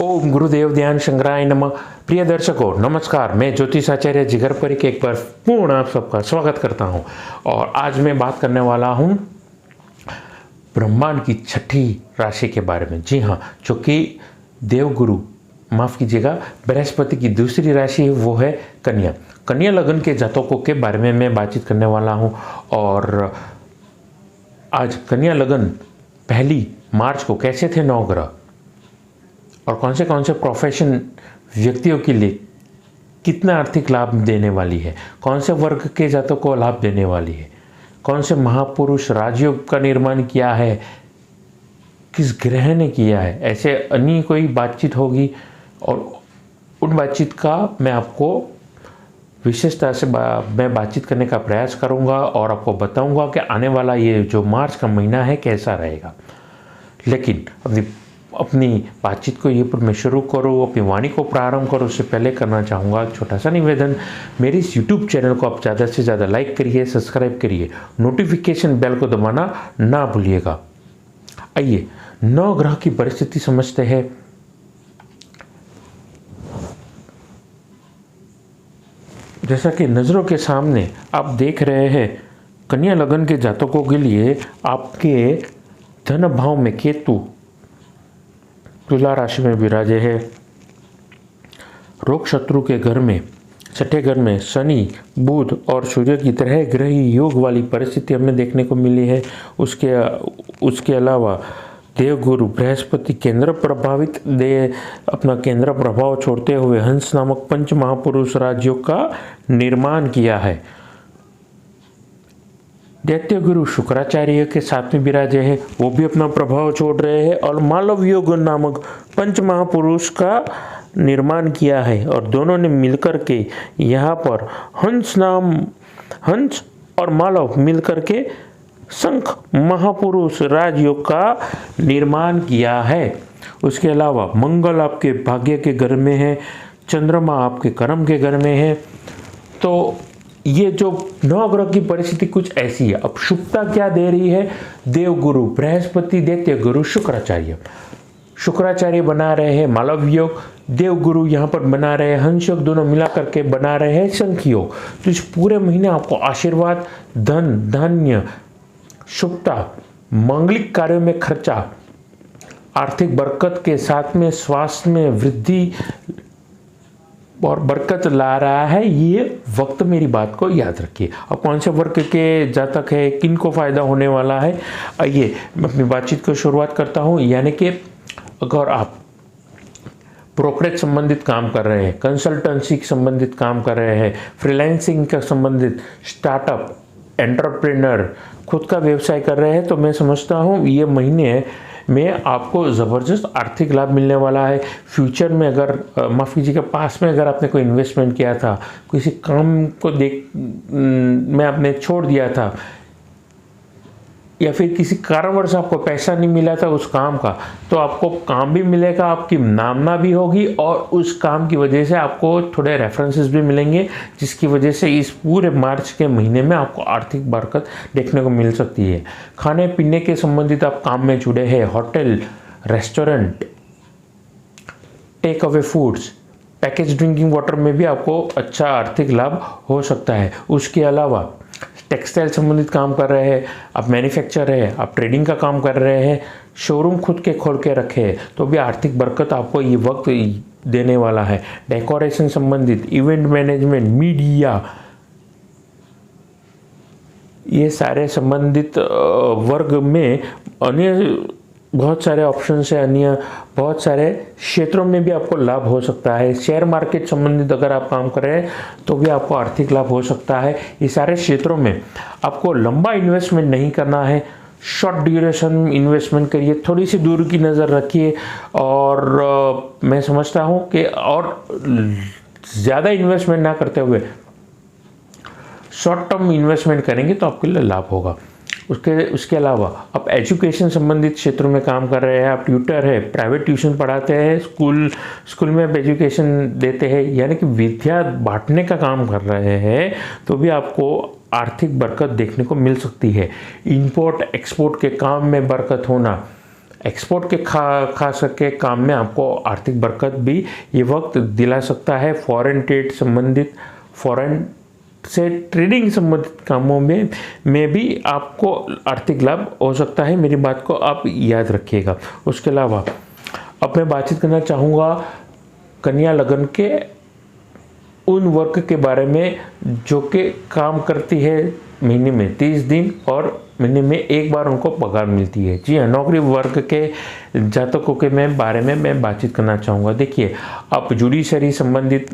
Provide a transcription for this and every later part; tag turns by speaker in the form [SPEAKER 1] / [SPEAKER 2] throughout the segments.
[SPEAKER 1] ओम गुरुदेव ध्यान शंकराय नमः। प्रिय दर्शकों नमस्कार, मैं ज्योतिष आचार्य जिगर परीख एक बार पूर्ण आप सबका स्वागत करता हूं। और आज मैं बात करने वाला हूं ब्रह्मांड की छठी राशि के बारे में। जी हाँ, जो कि देवगुरु माफ़ कीजिएगा बृहस्पति की दूसरी राशि है, वो है कन्या। कन्या लगन के जातकों के बारे में मैं बातचीत करने वाला हूँ। और आज कन्या लगन 1 मार्च को कैसे थे 9 ग्रह और कौन से प्रोफेशन व्यक्तियों के लिए कितना आर्थिक लाभ देने वाली है, कौन से वर्ग के जातकों को लाभ देने वाली है, कौन से महापुरुष राजयोग का निर्माण किया है, किस ग्रह ने किया है, ऐसे अन्य कोई बातचीत होगी। और उन बातचीत का मैं आपको विशेषता से मैं बातचीत करने का प्रयास करूंगा और आपको बताऊंगा कि आने वाला ये जो मार्च का महीना है कैसा रहेगा। लेकिन अपनी बातचीत को ये पर मैं शुरू करूँ, अपनी वाणी को प्रारंभ करूँ उससे पहले करना चाहूँगा छोटा सा निवेदन। मेरे इस YouTube चैनल को आप ज़्यादा से ज़्यादा लाइक करिए, सब्सक्राइब करिए, नोटिफिकेशन बेल को दबाना ना भूलिएगा। आइए 9 ग्रह की परिस्थिति समझते हैं। जैसा कि नज़रों के सामने आप देख रहे हैं, कन्या लगन के जातकों के लिए आपके धन भाव में केतु तुला राशि में विराजे है। रोग शत्रु के घर में, छठे घर में शनि, बुध और सूर्य की तरह ग्रही योग वाली परिस्थिति हमें देखने को मिली है। उसके अलावा देवगुरु बृहस्पति केंद्र प्रभावित अपना केंद्र प्रभाव छोड़ते हुए हंस नामक पंच महापुरुष राजयोग का निर्माण किया है। दैत्य गुरु शुक्राचार्य के साथ में विराजे है, वो भी अपना प्रभाव छोड़ रहे हैं और मालव योग नामक पंच महापुरुष का निर्माण किया है। और दोनों ने मिलकर के यहाँ पर हंस और मालव मिलकर के शंख महापुरुष राजयोग का निर्माण किया है। उसके अलावा मंगल आपके भाग्य के घर में है, चंद्रमा आपके कर्म के घर में है। तो ये जो 9 ग्रह की परिस्थिति कुछ ऐसी है। अब शुभता क्या दे रही है? देवगुरु बृहस्पति, दैत्य गुरु शुक्राचार्य बना रहे हैं मालव योग, देवगुरु यहाँ पर बना रहे हैं हंस योग, दोनों मिला करके बना रहे हैं शंख योग। तो इस पूरे महीने आपको आशीर्वाद, धन धान्य, शुभता, मांगलिक कार्यों में खर्चा, आर्थिक बरकत के साथ में स्वास्थ्य में वृद्धि और बरकत ला रहा है ये वक्त। मेरी बात को याद रखिए। अब कौन से वर्ग के जातक है, किन को फायदा होने वाला है, आइए मैं अपनी बातचीत को शुरुआत करता हूँ। यानी कि अगर आप ब्रोकरेज संबंधित काम कर रहे हैं, कंसल्टेंसी संबंधित काम कर रहे हैं, फ्रीलांसिंग का संबंधित, स्टार्टअप, एंटरप्रेन्योर, खुद का व्यवसाय कर रहे हैं, तो मैं समझता हूँ ये महीने में आपको ज़बरदस्त आर्थिक लाभ मिलने वाला है। फ्यूचर में अगर माफ़ कीजिएगा पास में अगर आपने कोई इन्वेस्टमेंट किया था, किसी काम को में आपने छोड़ दिया था, या फिर किसी कारणवश आपको पैसा नहीं मिला था उस काम का, तो आपको काम भी मिलेगा, आपकी नामना भी होगी और उस काम की वजह से आपको थोड़े रेफरेंसेस भी मिलेंगे, जिसकी वजह से इस पूरे मार्च के महीने में आपको आर्थिक बरकत देखने को मिल सकती है। खाने पीने के संबंधित आप काम में जुड़े हैं, hotel, restaurant, take away foods, package drinking water में भी आपको अच्छा आर्थिक लाभ हो सकता है। उसके अलावा टेक्सटाइल संबंधित काम कर रहे हैं, आप मैन्युफैक्चर है, आप ट्रेडिंग का काम कर रहे हैं, शोरूम खुद के खोल के रखे हैं, तो भी आर्थिक बरकत आपको ये वक्त देने वाला है। डेकोरेशन संबंधित, इवेंट मैनेजमेंट, मीडिया, ये सारे संबंधित वर्ग में अन्य बहुत सारे ऑप्शन है, अन्य बहुत सारे क्षेत्रों में भी आपको लाभ हो सकता है। शेयर मार्केट संबंधित अगर आप काम कर रहे हैं तो भी आपको आर्थिक लाभ हो सकता है। ये सारे क्षेत्रों में आपको लंबा इन्वेस्टमेंट नहीं करना है, शॉर्ट ड्यूरेशन इन्वेस्टमेंट करिए, थोड़ी सी दूर की नज़र रखिए। और मैं समझता हूँ कि और ज़्यादा इन्वेस्टमेंट ना करते हुए शॉर्ट टर्म इन्वेस्टमेंट करेंगे तो आपके लिए लाभ होगा। उसके अलावा आप एजुकेशन संबंधित क्षेत्रों में काम कर रहे हैं, आप ट्यूटर है, प्राइवेट ट्यूशन पढ़ाते हैं, स्कूल में आप एजुकेशन देते हैं, यानी कि विद्या बांटने का काम कर रहे हैं, तो भी आपको आर्थिक बरकत देखने को मिल सकती है। इंपोर्ट एक्सपोर्ट के काम में बरकत होना, एक्सपोर्ट के खास करके काम में आपको आर्थिक बरकत भी ये वक्त दिला सकता है। फॉरेन ट्रेड संबंधित, फॉरेन से ट्रेडिंग संबंधित कामों में भी आपको आर्थिक लाभ हो सकता है। मेरी बात को आप याद रखिएगा। उसके अलावा अब मैं बातचीत करना चाहूँगा कन्या लगन के उन वर्क के बारे में जो कि काम करती है महीने में 30 दिन और महीने में एक बार उनको पगार मिलती है। जी हाँ, नौकरी वर्ग के जातकों के बारे में मैं बातचीत करना चाहूँगा। देखिए, आप जुडिशरी संबंधित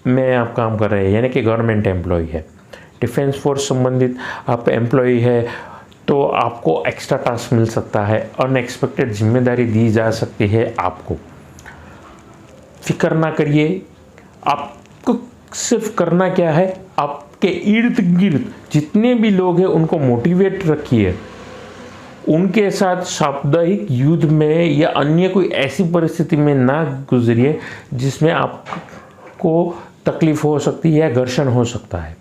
[SPEAKER 1] में आप काम कर रहे हैं, यानी कि गवर्नमेंट एम्प्लॉय है, डिफेंस फोर्स संबंधित आप एम्प्लॉय है, तो आपको एक्स्ट्रा टास्क मिल सकता है, अनएक्सपेक्टेड जिम्मेदारी दी जा सकती है आपको। फिक्र ना करिए, आपको सिर्फ करना क्या है, आपके इर्द गिर्द जितने भी लोग हैं उनको मोटिवेट रखिए, उनके साथ साप्ताहिक युद्ध में या अन्य कोई ऐसी परिस्थिति में ना गुजरिए जिसमें आपको तकलीफ हो सकती है या घर्षण हो सकता है।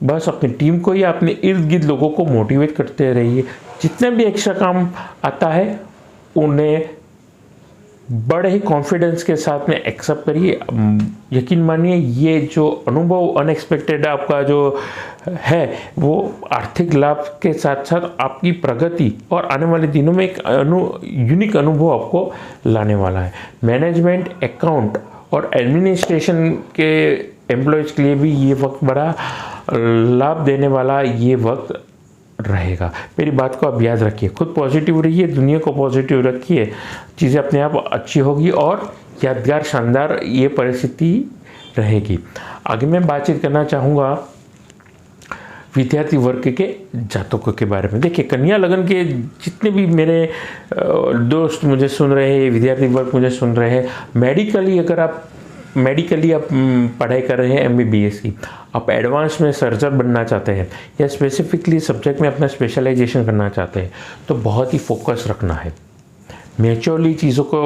[SPEAKER 1] बस अपनी टीम को या अपने इर्द गिर्द लोगों को मोटिवेट करते रहिए। जितने भी एक्स्ट्रा काम आता है उन्हें बड़े ही कॉन्फिडेंस के साथ में एक्सेप्ट करिए। यकीन मानिए, ये जो अनुभव अनएक्सपेक्टेड आपका जो है वो आर्थिक लाभ के साथ साथ आपकी प्रगति और आने वाले दिनों में एक यूनिक अनुभव आपको लाने वाला है। मैनेजमेंट, अकाउंट और एडमिनिस्ट्रेशन के एम्प्लॉयज़ के लिए भी ये वक्त बड़ा लाभ देने वाला ये वक्त रहेगा। मेरी बात को आप याद रखिए, खुद पॉजिटिव रहिए, दुनिया को पॉजिटिव रखिए, चीज़ें अपने आप अच्छी होगी और यादगार शानदार ये परिस्थिति रहेगी। आगे मैं बातचीत करना चाहूँगा विद्यार्थी वर्ग के जातकों के बारे में। देखिए, कन्या लगन के जितने भी मेरे दोस्त मुझे सुन रहे हैं, विद्यार्थी वर्ग मुझे सुन रहे हैं, मेडिकली आप पढ़ाई कर रहे हैं MBBS की, आप एडवांस में सर्जन बनना चाहते हैं या स्पेसिफिकली सब्जेक्ट में अपना स्पेशलाइजेशन करना चाहते हैं, तो बहुत ही फोकस रखना है, मैच्योरली चीज़ों को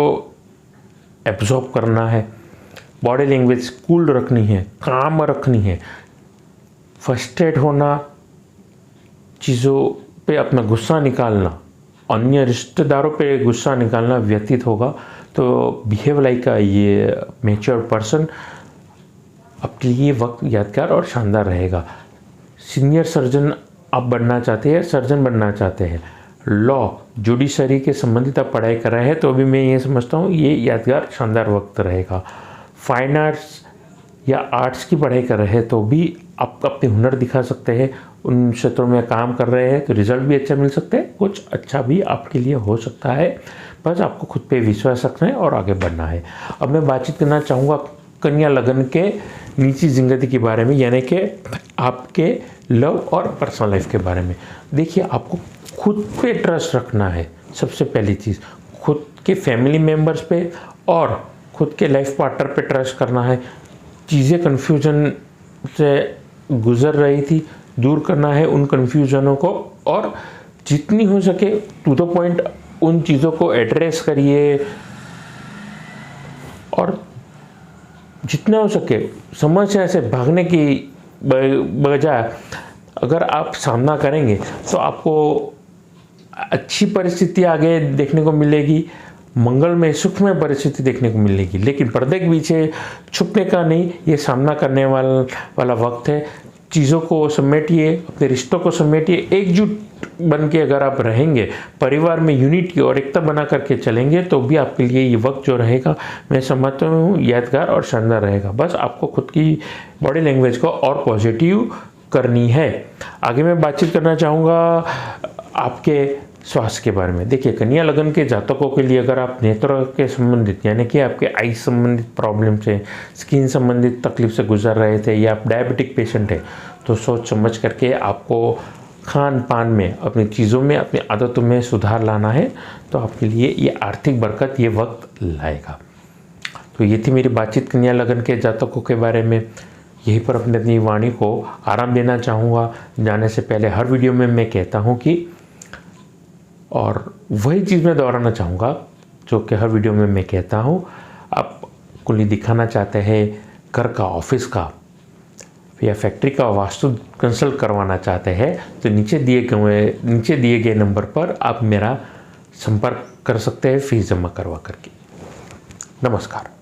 [SPEAKER 1] एब्जॉर्ब करना है, बॉडी लैंग्वेज कूल रखनी है, काम रखनी है, फ्रस्ट्रेट होना, चीज़ों पे अपना गुस्सा निकालना, अन्य रिश्तेदारों पे गुस्सा निकालना व्यतीत होगा। तो बिहेव लाइक ये मैच्योर पर्सन, आपके लिए वक्त यादगार और शानदार रहेगा। सीनियर सर्जन आप बनना चाहते हैं, सर्जन बनना चाहते हैं, लॉ, जुडिशरी के संबंधित आप पढ़ाई कर रहे हैं, तो अभी मैं ये समझता हूँ ये यादगार शानदार वक्त रहेगा। फाइन आर्ट्स या आर्ट्स की पढ़ाई कर रहे हैं तो भी आप अपने हुनर दिखा सकते हैं, उन क्षेत्रों में काम कर रहे हैं तो रिजल्ट भी अच्छा मिल सकता है, कुछ अच्छा भी आपके लिए हो सकता है। बस आपको खुद पे विश्वास रखना है और आगे बढ़ना है। अब मैं बातचीत करना चाहूँगा कन्या लगन के निजी जिंदगी के बारे में, यानी कि आपके लव और पर्सनल लाइफ के बारे में। देखिए, आपको खुद पे ट्रस्ट रखना है, सबसे पहली चीज़ खुद के फैमिली मेम्बर्स पे और खुद के लाइफ पार्टनर पे ट्रस्ट करना है। चीज़ें कन्फ्यूजन से गुजर रही थी, दूर करना है उन कन्फ्यूजनों को और जितनी हो सके टू द पॉइंट उन चीज़ों को एड्रेस करिए और जितना हो सके समस्या से भागने की बजाय अगर आप सामना करेंगे तो आपको अच्छी परिस्थिति आगे देखने को मिलेगी, मंगलमय सुखमय परिस्थिति देखने को मिलेगी। लेकिन पर्दे के पीछे छुपने का नहीं, ये सामना करने वाला वक्त है। चीज़ों को समेटिए, अपने रिश्तों को समेटिए, एकजुट बन के अगर आप रहेंगे, परिवार में यूनिटी और एकता बना करके चलेंगे तो भी आपके लिए ये वक्त जो रहेगा मैं समझता हूँ यादगार और शानदार रहेगा। बस आपको खुद की बॉडी लैंग्वेज को और पॉजिटिव करनी है। आगे मैं बातचीत करना चाहूँगा आपके स्वास्थ्य के बारे में। देखिए, कन्या लगन के जातकों के लिए अगर आप नेत्र के संबंधित यानी कि आपके आई संबंधित प्रॉब्लम से, स्किन संबंधित तकलीफ से गुजर रहे थे या आप डायबिटिक पेशेंट है तो सोच समझ करके आपको खान पान में, अपनी चीज़ों में, अपनी आदतों में सुधार लाना है, तो आपके लिए ये आर्थिक बरकत ये वक्त लाएगा। तो ये थी मेरी बातचीत कन्या लगन के जातकों के बारे में। यहीं पर अपनी वाणी को आराम देना चाहूँगा। जाने से पहले हर वीडियो में मैं कहता हूँ कि, और वही चीज़ मैं दोहराना चाहूँगा जो कि हर वीडियो में मैं कहता हूँ, आप कुली दिखाना चाहते हैं घर का, ऑफिस का या फैक्ट्री का वास्तु कंसल्ट करवाना चाहते हैं तो नीचे दिए गए नंबर पर आप मेरा संपर्क कर सकते हैं फीस जमा करवा करके। नमस्कार।